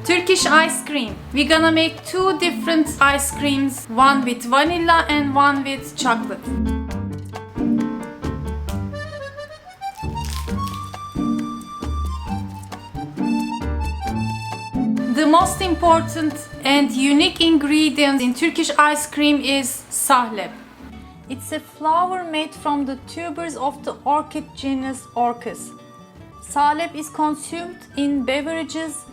Turkish ice cream. We're gonna make two different ice creams, one with vanilla and one with chocolate. The most important and unique ingredient in Turkish ice cream is sahlep. It's a flour made from the tubers of the orchid genus Orchis. Sahlep is consumed in beverages,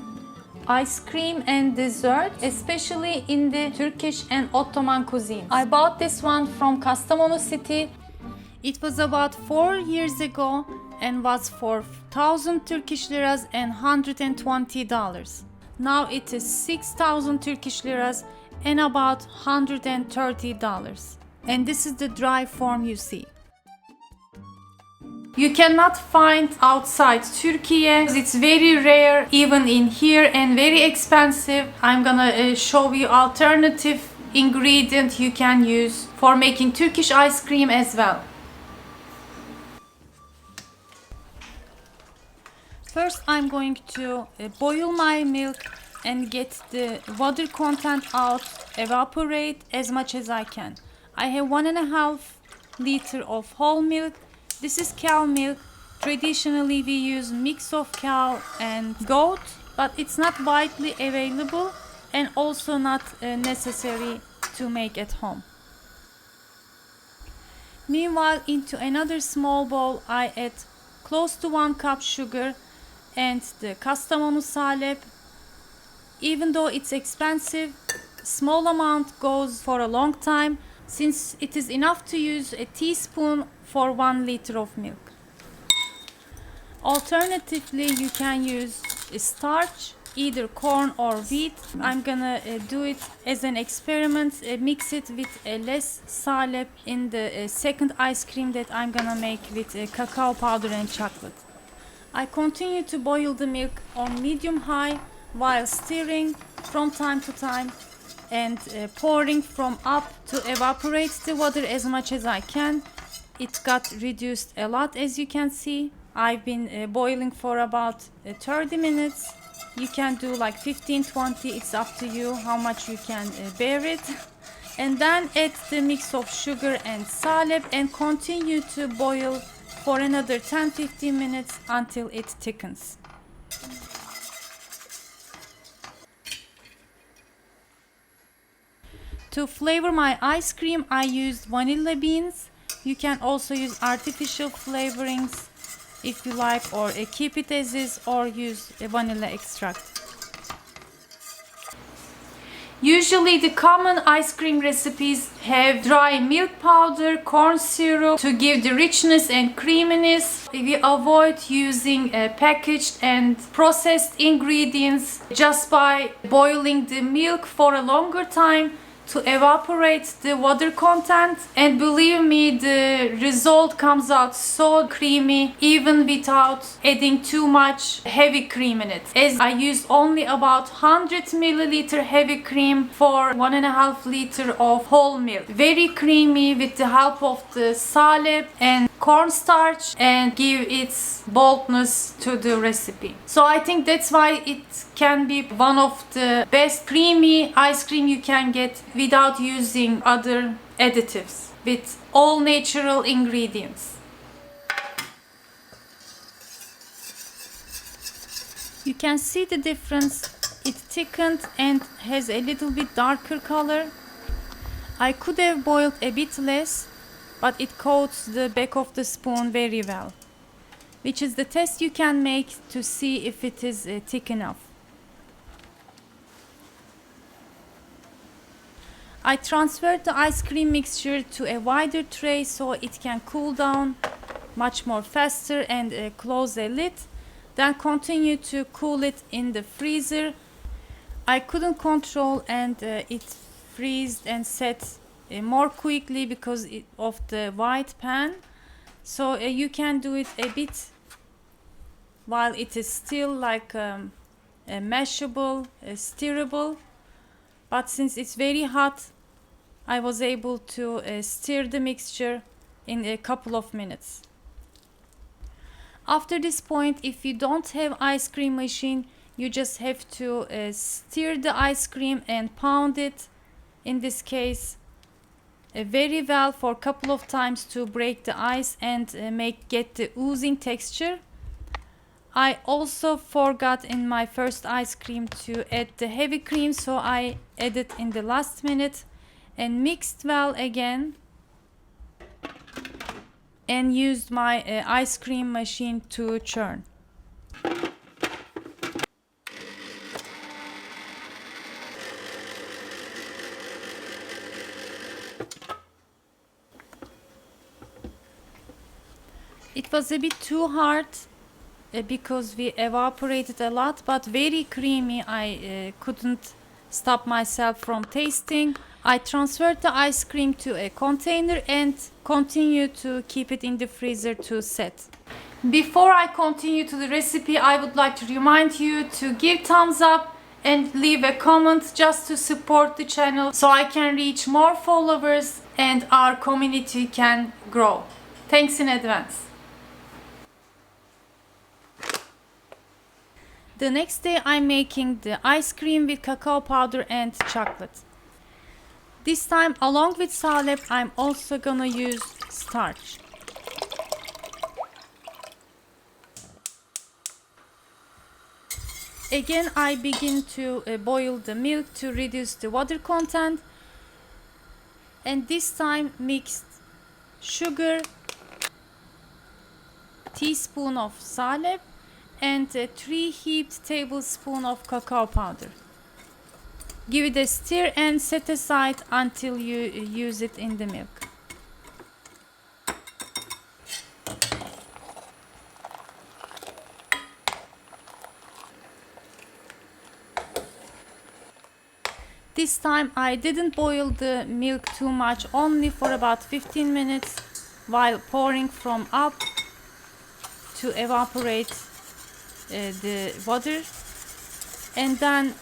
ice cream and dessert, especially in the Turkish and Ottoman cuisine. I bought this one from Kastamonu city. It was about 4 years ago and was for 1,000 Turkish liras and $120. Now it is 6,000 Turkish liras and about $130. And this is the dry form you see. You cannot find outside Turkey. It's very rare even in here and very expensive. I'm gonna show you alternative ingredient you can use for making Turkish ice cream as well. First I'm going to boil my milk and get the water content out, evaporate as much as I can. I have 1.5 liter of whole milk. This is cow milk. Traditionally we use mix of cow and goat, but it's not widely available and also not necessary to make at home. Meanwhile, into another small bowl I add close to 1 cup sugar and the Kastamonu sahlep. Even though it's expensive, small amount goes for a long time, since it is enough to use a teaspoon for 1 liter of milk. Alternatively, you can use starch, either corn or wheat. I'm gonna do it as an experiment, mix it with less sahlep in the second ice cream that I'm gonna make with cacao powder and chocolate. I continue to boil the milk on medium-high while stirring from time to time and pouring from up to evaporate the water as much as I can. It got reduced a lot, as you can see. I've been boiling for about 30 minutes. You can do like 15-20, it's up to you how much you can bear it. And then add the mix of sugar and sahlep and continue to boil for another 10-15 minutes until it thickens. To flavor my ice cream, I used vanilla beans. You can also use artificial flavorings if you like, or keep it as is, or use a vanilla extract. Usually the common ice cream recipes have dry milk powder, corn syrup to give the richness and creaminess. We avoid using packaged and processed ingredients just by boiling the milk for a longer time to evaporate the water content, and believe me, the result comes out so creamy even without adding too much heavy cream in it, as I used only about 100 milliliter heavy cream for 1.5 liter of whole milk. Very creamy with the help of the sahlep and cornstarch, and give its boldness to the recipe. So I think that's why it can be one of the best creamy ice cream you can get without using other additives, with all natural ingredients. You can see the difference. It thickened and has a little bit darker color. I could have boiled a bit less, but it coats the back of the spoon very well, which is the test you can make to see if it is thick enough. I transferred the ice cream mixture to a wider tray so it can cool down much more faster, and close a lid. Then continue to cool it in the freezer. I couldn't control, and it freezed and set more quickly because of the white pan. So you can do it a bit while it is still like mashable, stirrable. But since it's very hot, I was able to stir the mixture in a couple of minutes. After this point, if you don't have ice cream machine, You just have to stir the ice cream and pound it, in this case very well for a couple of times to break the ice and get the oozing texture. I also forgot in my first ice cream to add the heavy cream, so I added in the last minute and mixed well again and used my ice cream machine to churn. It was a bit too hard because we evaporated a lot, but very creamy. I couldn't stop myself from tasting. I transferred the ice cream to a container and continued to keep it in the freezer to set. Before I continue to the recipe, I would like to remind you to give thumbs up and leave a comment just to support the channel so I can reach more followers and our community can grow. Thanks in advance. The next day I'm making the ice cream with cacao powder and chocolate. This time along with sahlep I'm also gonna use starch. Again I begin to boil the milk to reduce the water content, and this time mixed sugar, teaspoon of sahlep and 3 heaped tablespoons of cacao powder. Give it a stir and set aside until you use it in the milk. This time I didn't boil the milk too much, only for about 15 minutes while pouring from up to evaporate the water, and then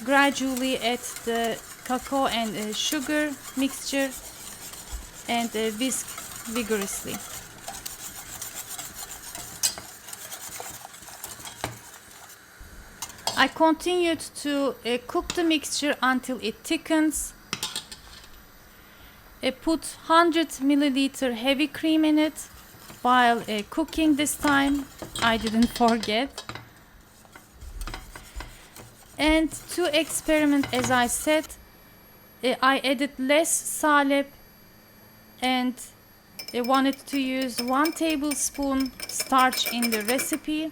gradually add the cacao and sugar mixture and whisk vigorously. I continued to cook the mixture until it thickens. Put 100 milliliter heavy cream in it. While cooking this time, I didn't forget. And to experiment, as I said, I added less sahlep and I wanted to use 1 tablespoon starch in the recipe.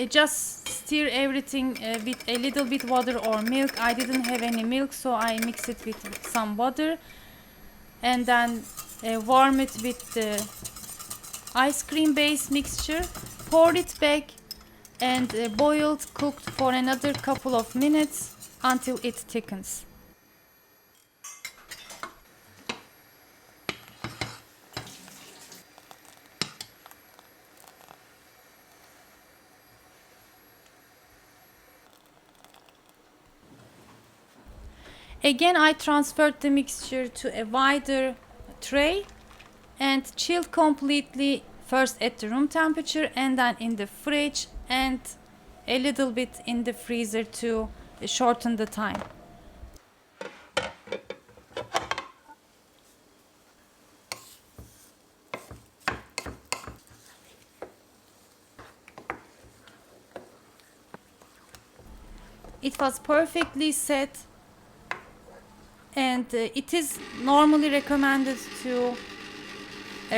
Just stir everything with a little bit water or milk. I didn't have any milk, so I mix it with some water and then warm it with the ice cream base mixture. Pour it back and cooked for another couple of minutes until it thickens. Again, I transferred the mixture to a wider tray and chilled completely, first at the room temperature and then in the fridge and a little bit in the freezer to shorten the time. It was perfectly set, and it is normally recommended to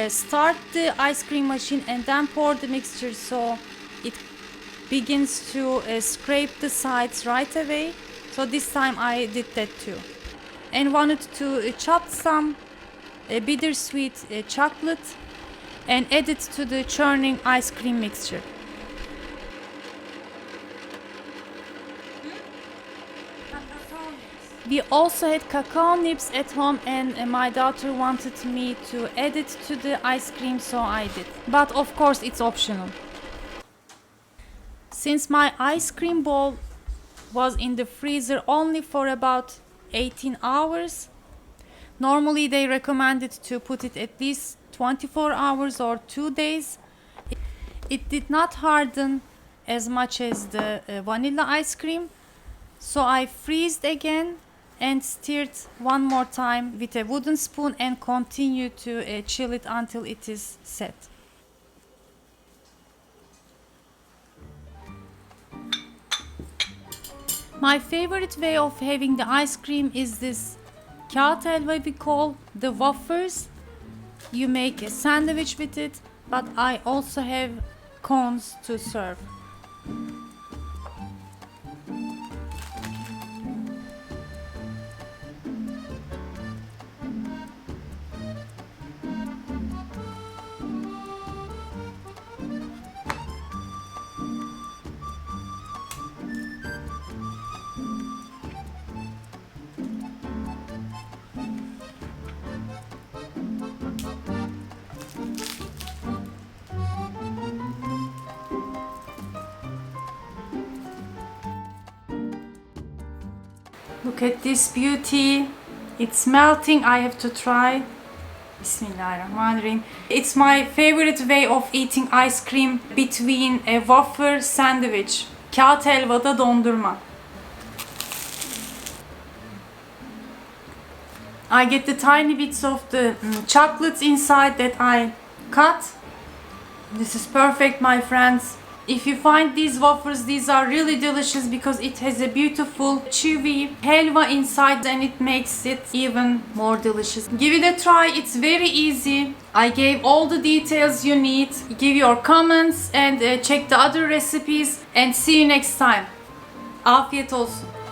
start the ice cream machine and then pour the mixture so it begins to scrape the sides right away. So this time I did that too, and wanted to chop some bittersweet chocolate and add it to the churning ice cream mixture. We also had cacao nibs at home, and my daughter wanted me to add it to the ice cream, so I did. But of course it's optional. Since my ice cream bowl was in the freezer only for about 18 hours, normally they recommended to put it at least 24 hours or 2 days. It did not harden as much as the vanilla ice cream, so I freezed again and stirred one more time with a wooden spoon and continue to chill it until it is set. My favorite way of having the ice cream is this kağıt helva we call the wafers. You make a sandwich with it, but I also have cones to serve. Look at this beauty. It's melting. I have to try. Bismillahirrahmanirrahim. It's my favorite way of eating ice cream between a wafer sandwich. Kağıt helvada dondurma. I get the tiny bits of the chocolate inside that I cut. This is perfect, my friends. If you find these wafers, these are really delicious because it has a beautiful chewy helva inside and it makes it even more delicious. Give it a try, it's very easy. I gave all the details you need. Give your comments and check the other recipes and see you next time. Afiyet olsun.